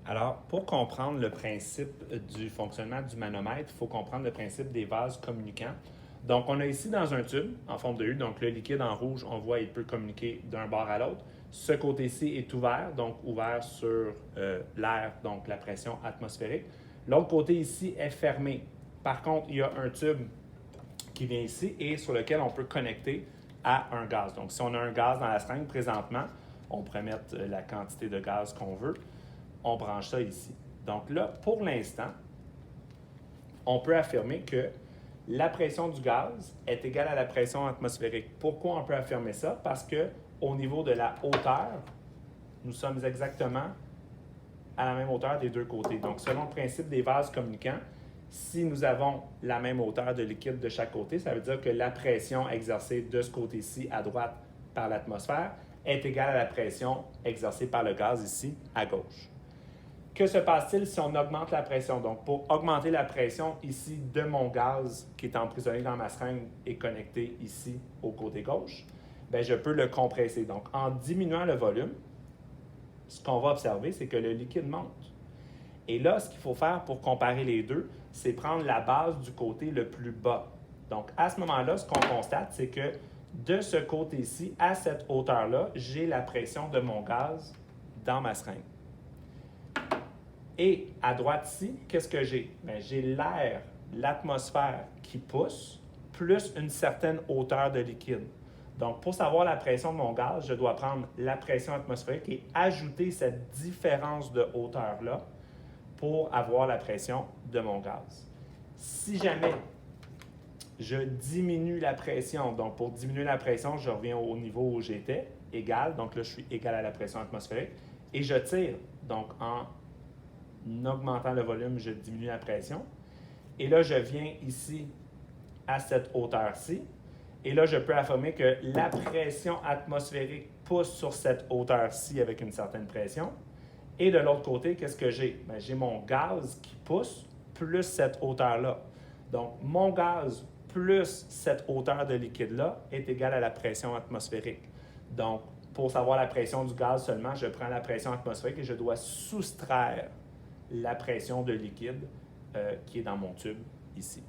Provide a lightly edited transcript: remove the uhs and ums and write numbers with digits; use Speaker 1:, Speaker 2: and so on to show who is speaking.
Speaker 1: Alors, pour comprendre le principe du fonctionnement du manomètre, il faut comprendre le principe des vases communicants. Donc, on a ici dans un tube en forme de U, donc le liquide en rouge, on voit, il peut communiquer d'un bord à l'autre. Ce côté-ci est ouvert, donc ouvert sur l'air, donc la pression atmosphérique. L'autre côté ici est fermé. Par contre, il y a un tube qui vient ici et sur lequel on peut connecter à un gaz. Donc, si on a un gaz dans la seringue présentement, on pourrait mettre la quantité de gaz qu'on veut. On branche ça ici. Donc là, pour l'instant, on peut affirmer que la pression du gaz est égale à la pression atmosphérique. Pourquoi on peut affirmer ça? Parce qu'au niveau de la hauteur, nous sommes exactement à la même hauteur des deux côtés. Donc, selon le principe des vases communicants, si nous avons la même hauteur de liquide de chaque côté, ça veut dire que la pression exercée de ce côté-ci à droite par l'atmosphère est égale à la pression exercée par le gaz ici à gauche. Que se passe-t-il si on augmente la pression? Donc, pour augmenter la pression ici de mon gaz qui est emprisonné dans ma seringue et connecté ici au côté gauche, bien, je peux le compresser. Donc, en diminuant le volume, ce qu'on va observer, c'est que le liquide monte. Et là, ce qu'il faut faire pour comparer les deux, c'est prendre la base du côté le plus bas. Donc, à ce moment-là, ce qu'on constate, c'est que de ce côté-ci, à cette hauteur-là, j'ai la pression de mon gaz dans ma seringue. Et à droite ici, qu'est-ce que j'ai? Bien, j'ai l'air, l'atmosphère qui pousse, plus une certaine hauteur de liquide. Donc, pour savoir la pression de mon gaz, je dois prendre la pression atmosphérique et ajouter cette différence de hauteur-là pour avoir la pression de mon gaz. Si jamais je diminue la pression, donc pour diminuer la pression, je reviens au niveau où j'étais, égal, donc là je suis égal à la pression atmosphérique, et je tire, donc en augmentant le volume, je diminue la pression, et là je viens ici à cette hauteur-ci, et là je peux affirmer que la pression atmosphérique pousse sur cette hauteur-ci avec une certaine pression. Et de l'autre côté, qu'est-ce que j'ai? Bien, j'ai mon gaz qui pousse plus cette hauteur-là. Donc, mon gaz plus cette hauteur de liquide-là est égal à la pression atmosphérique. Donc, pour savoir la pression du gaz seulement, je prends la pression atmosphérique et je dois soustraire la pression de liquide qui est dans mon tube ici.